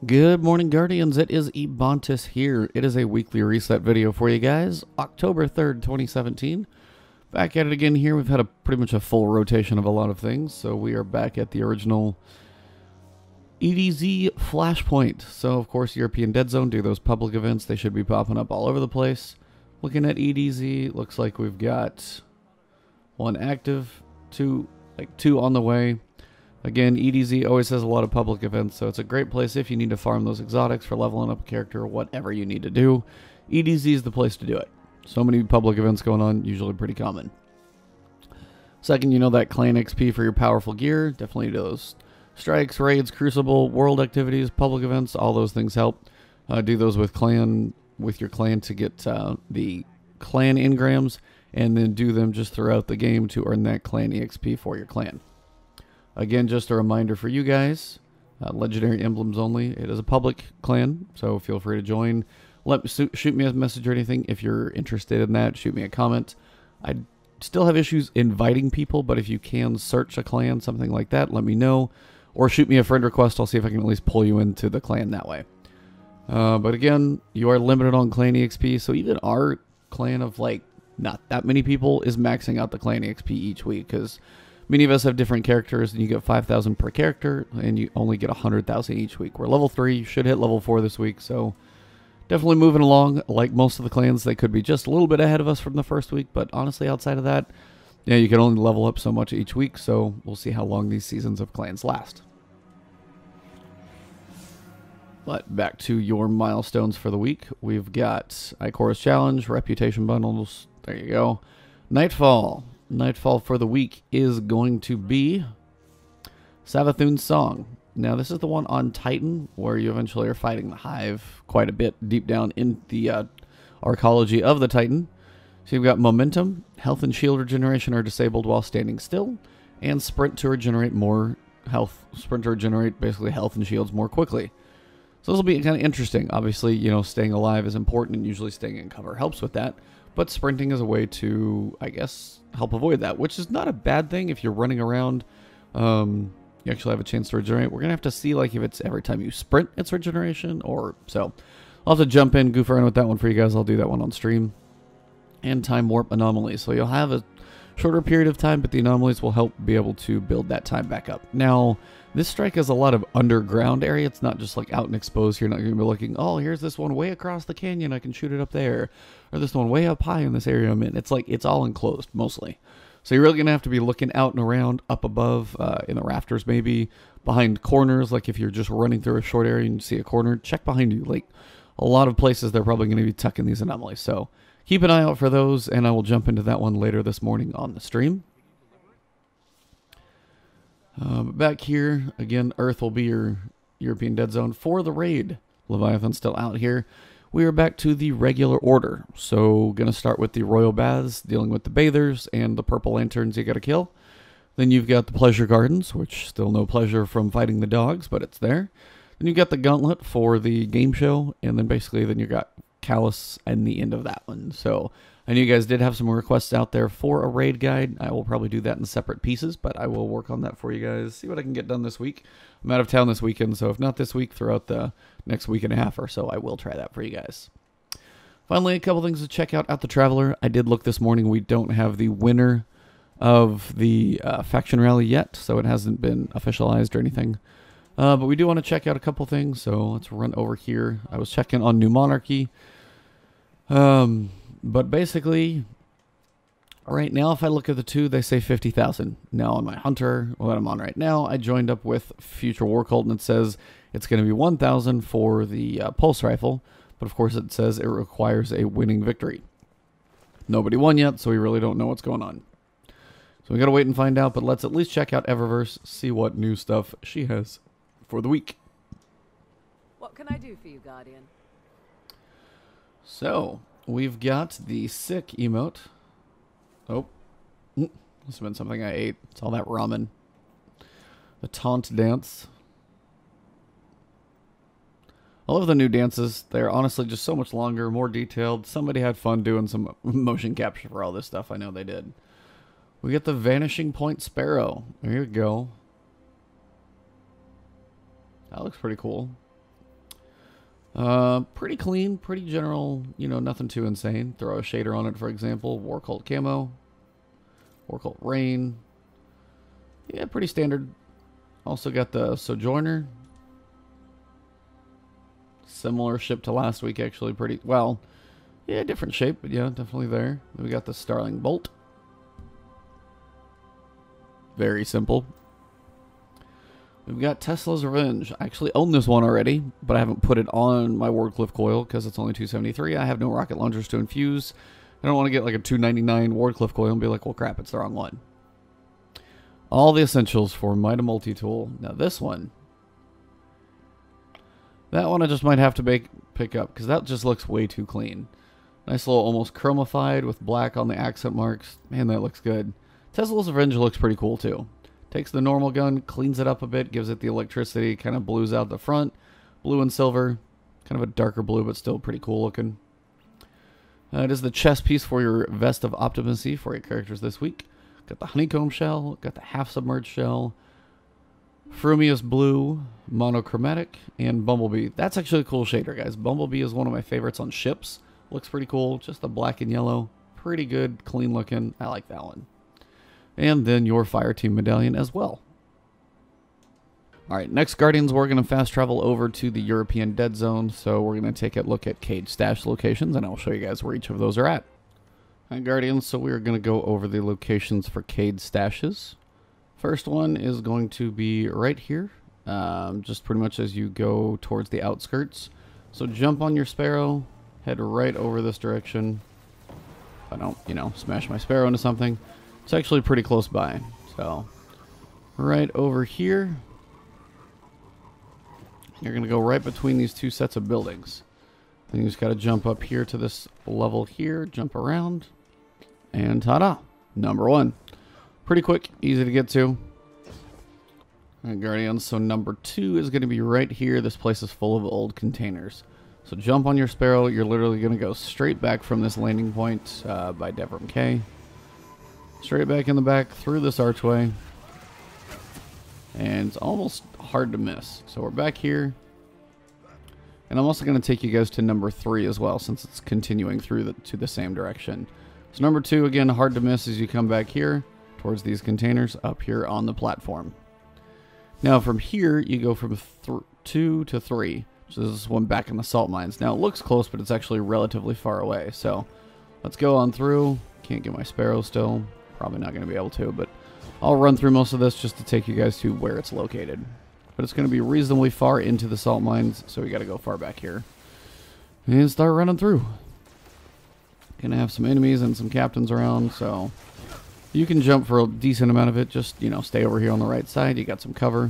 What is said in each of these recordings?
Good morning, Guardians. It is Ebontis here. It is a weekly reset video for you guys. October 3rd, 2017. Back at it again here. We've had pretty much a full rotation of a lot of things. So we are back at the original EDZ Flashpoint. So, of course, European Dead Zone, do those public events. They should be popping up all over the place. Looking at EDZ, looks like we've got one active, two on the way. Again, EDZ always has a lot of public events, so it's a great place if you need to farm those exotics for leveling up a character or whatever you need to do. EDZ is the place to do it. So many public events going on, usually pretty common. Second, you know that clan XP for your powerful gear. Definitely do those strikes, raids, crucible, world activities, public events, all those things help. Do those with your clan to get the clan engrams, and then do them just throughout the game to earn that clan EXP for your clan. Again, just a reminder for you guys, legendary emblems only. It is a public clan, so feel free to join. Shoot me a message or anything if you're interested in that. Shoot me a comment. I still have issues inviting people, but if you can search a clan, something like that, let me know. Or shoot me a friend request. I'll see if I can at least pull you into the clan that way. But again, you are limited on clan EXP, so even our clan of like not that many people is maxing out the clan EXP each week, because many of us have different characters, and you get 5,000 per character, and you only get 100,000 each week. We're level 3, should hit level 4 this week, so definitely moving along. Like most of the clans, they could be just a little bit ahead of us from the first week, but honestly, outside of that, yeah, you can only level up so much each week, so we'll see how long these seasons of clans last. But back to your milestones for the week. We've got Icora's Challenge, Reputation Bundles, there you go. Nightfall. Nightfall for the week is going to be Savathun's Song. Now, this is the one on Titan, where you eventually are fighting the Hive quite a bit deep down in the arcology of the Titan. So you've got Momentum, Health and Shield Regeneration are disabled while standing still, and Sprint to regenerate more health. Sprint to regenerate basically health and shields more quickly. So this will be kind of interesting. Obviously, you know, staying alive is important, and usually staying in cover helps with that. But sprinting is a way to, I guess, help avoid that, which is not a bad thing if you're running around. You actually have a chance to regenerate. We're going to have to see like if it's every time you sprint, it's regeneration, or so. I'll have to jump in, goof around with that one for you guys. I'll do that one on stream. And time warp anomalies. So you'll have a shorter period of time, but the anomalies will help be able to build that time back up. Now, this strike has a lot of underground area. It's not just like out and exposed. You're not going to be looking, oh, here's this one way across the canyon. I can shoot it up there. Or this one way up high in this area I'm in. It's like, it's all enclosed mostly. So you're really going to have to be looking out and around, up above, in the rafters maybe, behind corners. Like if you're just running through a short area and you see a corner, check behind you. Like a lot of places they're probably going to be tucking these anomalies. So keep an eye out for those, and I will jump into that one later this morning on the stream. Back here, again, Earth will be your European Dead Zone for the raid. Leviathan's still out here. We are back to the regular order. So, going to start with the Royal Baths, dealing with the Bathers and the Purple Lanterns you got to kill. Then you've got the Pleasure Gardens, which still no pleasure from fighting the dogs, but it's there. Then you've got the Gauntlet for the game show, and then basically then you got Calus and the end of that one. So I know you guys did have some requests out there for a raid guide. I will probably do that in separate pieces, but I will work on that for you guys. See what I can get done this week. I'm out of town this weekend, so if not this week, throughout the next week and a half or so, I will try that for you guys. Finally, a couple things to check out at the Traveler. I did look this morning. We don't have the winner of the faction rally yet, so it hasn't been officialized or anything. But we do want to check out a couple things, so let's run over here. I was checking on New Monarchy. But basically, right now, if I look at the two, they say 50,000. Now on my Hunter, well, that I'm on right now, I joined up with Future War Cult, and it says it's going to be 1,000 for the Pulse Rifle. But of course, it says it requires a winning victory. Nobody won yet, so we really don't know what's going on. So we got to wait and find out, but let's at least check out Eververse, see what new stuff she has for the week. What can I do for you, Guardian? So, we've got the sick emote. Oh, must have been something I ate. It's all that ramen. The taunt dance. I love the new dances. They're honestly just so much longer, more detailed. Somebody had fun doing some motion capture for all this stuff. I know they did. We get the Vanishing Point Sparrow. There you go. That looks pretty cool. Pretty clean, pretty general, you know, nothing too insane. Throw a shader on it, for example. War Cult camo. War Cult rain. Yeah, pretty standard. Also got the Sojourner. Similar ship to last week, actually. Pretty, well, yeah, different shape, but yeah, definitely there. Then we got the Starling Bolt. Very simple. We've got Tesla's Revenge. I actually own this one already, but I haven't put it on my Wardcliff coil because it's only $273. I have no rocket launchers to infuse. I don't want to get like a $299 Wardcliff coil and be like, well, crap, it's the wrong one. All the essentials for Mida Multi-Tool. Now this one. That one I just might have to pick up because that just looks way too clean. Nice little almost chromified with black on the accent marks. Man, that looks good. Tesla's Revenge looks pretty cool too. Takes the normal gun, cleans it up a bit, gives it the electricity, kind of blues out the front. Blue and silver. Kind of a darker blue, but still pretty cool looking. It is the chest piece for your Vest of Optimacy for your characters this week. Got the Honeycomb Shell, got the Half Submerged Shell, Frumious Blue, Monochromatic, and Bumblebee. That's actually a cool shader, guys. Bumblebee is one of my favorites on ships. Looks pretty cool. Just the black and yellow. Pretty good, clean looking. I like that one. And then your Fireteam Medallion as well. Alright, next Guardians, we're going to fast travel over to the European Dead Zone. So we're going to take a look at Caydes stash locations, and I'll show you guys where each of those are at. Alright, Guardians, so we're going to go over the locations for Caydes stashes. First one is going to be right here, just pretty much as you go towards the outskirts. So jump on your Sparrow, head right over this direction. If I don't, you know, smash my Sparrow into something. It's actually pretty close by. So, right over here, you're going to go right between these two sets of buildings. Then you just got to jump up here to this level here, jump around, and ta-da! Number one. Pretty quick, easy to get to. Alright, Guardians, so number 2 is going to be right here. This place is full of old containers. So jump on your Sparrow. You're literally going to go straight back from this landing point by Devram K. Straight back in the back through this archway. And it's almost hard to miss. So we're back here. And I'm also going to take you guys to number 3 as well, since it's continuing through to the same direction. So number 2, again, hard to miss as you come back here towards these containers up here on the platform. Now from here, you go from 2 to 3. So this is one back in the salt mines. Now it looks close, but it's actually relatively far away. So let's go on through. Can't get my Sparrow still. Probably not going to be able to, but I'll run through most of this just to take you guys to where it's located. But it's going to be reasonably far into the salt mines, so we got to go far back here. And start running through. Going to have some enemies and some captains around, so you can jump for a decent amount of it. Just, you know, stay over here on the right side. You got some cover.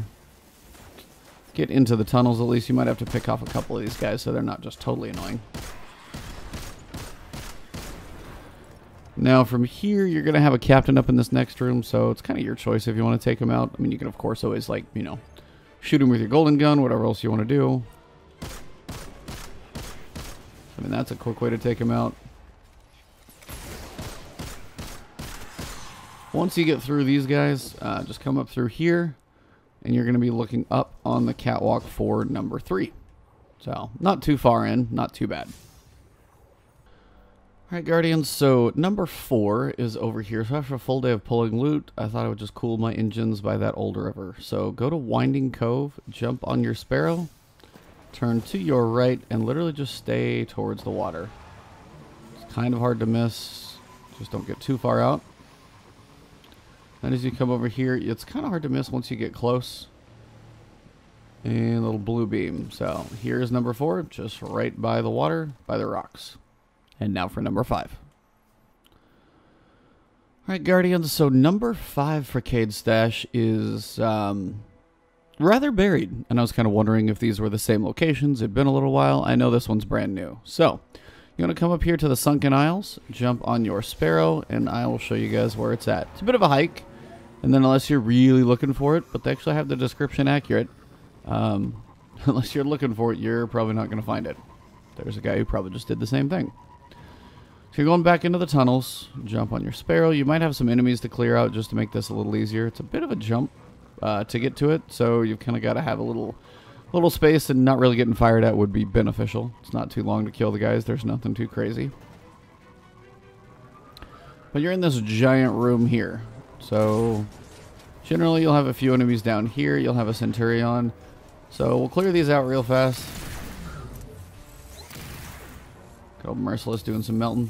Get into the tunnels at least. You might have to pick off a couple of these guys so they're not just totally annoying. Now from here, you're going to have a captain up in this next room, so it's kind of your choice if you want to take him out. I mean, you can of course always, like, you know, shoot him with your golden gun, whatever else you want to do. I mean, that's a quick way to take him out. Once you get through these guys, just come up through here, and you're going to be looking up on the catwalk for number 3. So, not too far in, not too bad. Alright, Guardians, so number 4 is over here. So after a full day of pulling loot, I thought I would just cool my engines by that old river. So go to Winding Cove, jump on your Sparrow, turn to your right, and literally just stay towards the water. It's kind of hard to miss. Just don't get too far out. And as you come over here, it's kind of hard to miss once you get close. And a little blue beam. So here's number 4, just right by the water, by the rocks. And now for number 5. Alright, Guardians, so number 5 for Caydes stash is rather buried. And I was kind of wondering if these were the same locations. It'd been a little while. I know this one's brand new. So, you're going to come up here to the Sunken Isles, jump on your Sparrow, and I will show you guys where it's at. It's a bit of a hike, and then unless you're really looking for it, but they actually have the description accurate, unless you're looking for it, you're probably not going to find it. There's a guy who probably just did the same thing. So you're going back into the tunnels, jump on your Sparrow. You might have some enemies to clear out just to make this a little easier. It's a bit of a jump to get to it, so you've kind of got to have a little A little space and not really getting fired at would be beneficial. It's not too long to kill the guys. There's nothing too crazy. But you're in this giant room here. So generally you'll have a few enemies down here. You'll have a Centurion. So we'll clear these out real fast. Good old Merciless doing some melting.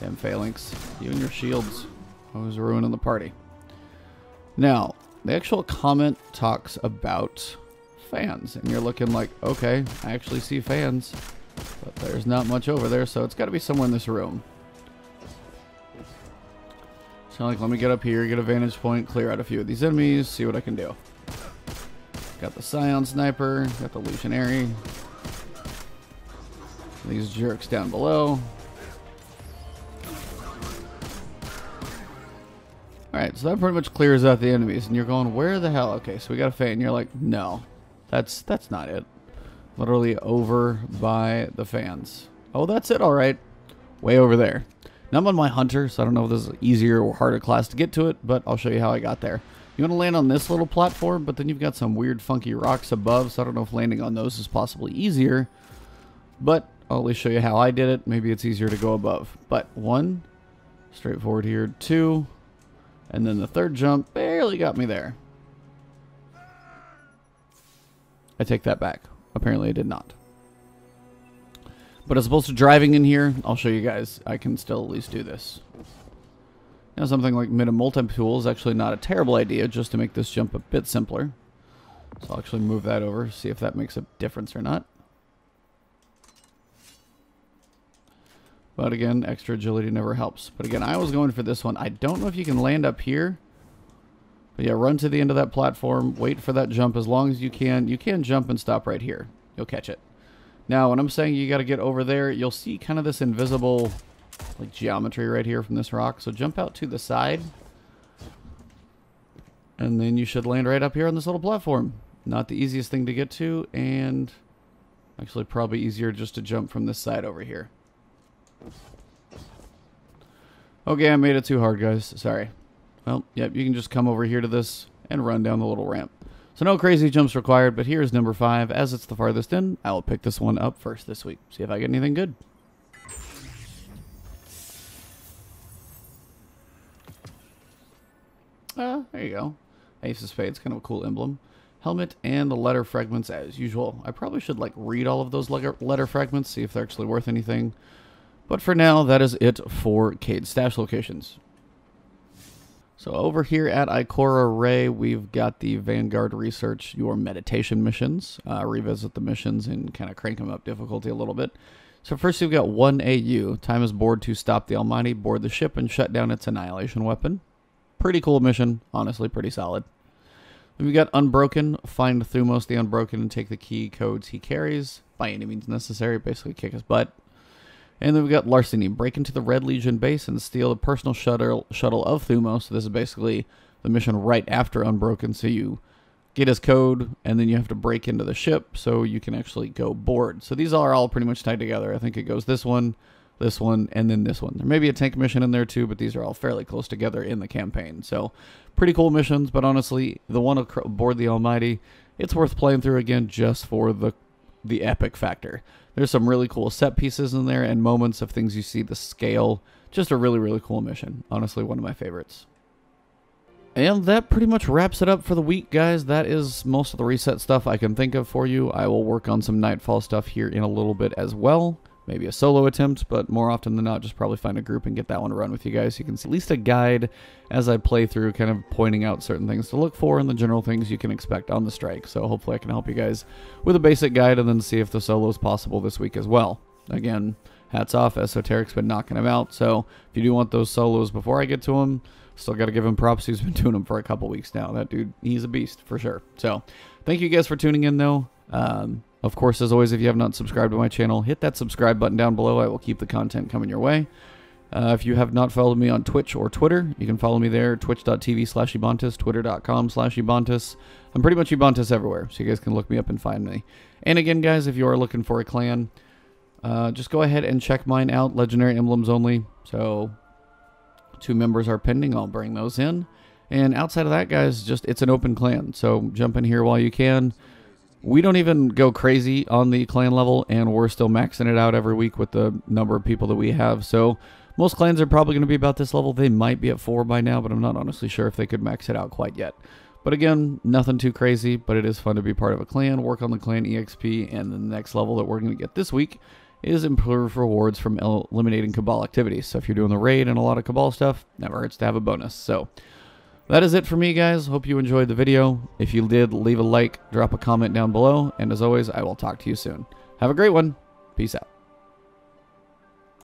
Damn phalanx. You and your shields. Always ruining the party. Now, the actual comment talks about fans. And you're looking like, okay, I actually see fans. But there's not much over there, so it's got to be somewhere in this room. So like, let me get up here, get a vantage point, clear out a few of these enemies, see what I can do. Got the Scion Sniper, got the Legionary. These jerks down below. Alright, so that pretty much clears out the enemies, and you're going, where the hell? Okay, so we got a fan, and you're like, no, that's not it. Literally over by the fans. Oh, that's it, alright. Way over there. Now I'm on my Hunter, so I don't know if this is an easier or harder class to get to it, but I'll show you how I got there. You want to land on this little platform, but then you've got some weird funky rocks above, so I don't know if landing on those is possibly easier. But I'll at least show you how I did it. Maybe it's easier to go above. But 1, straightforward here, 2, and then the third jump barely got me there. I take that back. Apparently I did not. But as opposed to driving in here, I'll show you guys. I can still at least do this. Now something like mid and multi-tool is actually not a terrible idea just to make this jump a bit simpler. So I'll actually move that over, see if that makes a difference or not. But again, extra agility never helps. But again, I was going for this one. I don't know if you can land up here. But yeah, run to the end of that platform. Wait for that jump as long as you can. You can jump and stop right here. You'll catch it. Now, when I'm saying you got to get over there, you'll see kind of this invisible like geometry right here from this rock. So jump out to the side. And then you should land right up here on this little platform. Not the easiest thing to get to. And actually probably easier just to jump from this side over here. Okay, I made it too hard, guys. Sorry. Well, yep, you can just come over here to this and run down the little ramp. So no crazy jumps required, but here's number 5. As it's the farthest in, I will pick this one up first this week. See if I get anything good. There you go. Ace of Spades, kind of a cool emblem. Helmet and the letter fragments as usual. I probably should like read all of those letter fragments, see if they're actually worth anything. But for now, that is it for Caydes stash locations. So over here at Ikora Ray, we've got the Vanguard Research Your Meditation missions. Revisit the missions and kind of crank them up difficulty a little bit. So first we've got 1 AU. Time is board to stop the Almighty, board the ship, and shut down its annihilation weapon. Pretty cool mission. Honestly, pretty solid. Then we've got Unbroken. Find Thumos the Unbroken and take the key codes he carries. By any means necessary. Basically kick his butt. And then we've got Larceny. Break into the Red Legion base and steal the personal shuttle of Thumos. So this is basically the mission right after Unbroken. So you get his code, and then you have to break into the ship so you can actually go board. So these are all pretty much tied together. I think it goes this one, and then this one. There may be a tank mission in there too, but these are all fairly close together in the campaign. So pretty cool missions, but honestly, the one aboard the Almighty, it's worth playing through again just for the epic factor. There's some really cool set pieces in there and moments of things you see, the scale. Just a really, really cool mission. Honestly, one of my favorites. And that pretty much wraps it up for the week, guys. That is most of the reset stuff I can think of for you. I will work on some Nightfall stuff here in a little bit as well. Maybe a solo attempt, but more often than not, just probably find a group and get that one to run with you guys. You can see at least a guide as I play through, kind of pointing out certain things to look for and the general things you can expect on the strike. So hopefully I can help you guys with a basic guide and then see if the solo is possible this week as well. Again, hats off, Esoteric's been knocking him out. So if you do want those solos before I get to him, still got to give him props. He's been doing them for a couple weeks now. That dude, he's a beast for sure. So thank you guys for tuning in though. Of course, as always, if you have not subscribed to my channel, hit that subscribe button down below. I will keep the content coming your way. If you have not followed me on Twitch or Twitter, you can follow me there, twitch.tv/Ebontis, twitter.com/Ebontis. I'm pretty much Ebontis everywhere, so you guys can look me up and find me. And again, guys, if you are looking for a clan, just go ahead and check mine out, Legendary Emblems only. So 2 members are pending. I'll bring those in. And outside of that, guys, just it's an open clan. So jump in here while you can. We don't even go crazy on the clan level, and we're still maxing it out every week with the number of people that we have. So most clans are probably going to be about this level. They might be at 4 by now, but I'm not honestly sure if they could max it out quite yet. But again, nothing too crazy, but it is fun to be part of a clan, work on the clan EXP, and the next level that we're going to get this week is improved rewards from eliminating Cabal activities. So if you're doing the raid and a lot of Cabal stuff, never hurts to have a bonus. So that is it for me, guys. Hope you enjoyed the video. If you did, leave a like, drop a comment down below, and as always, I will talk to you soon. Have a great one. Peace out.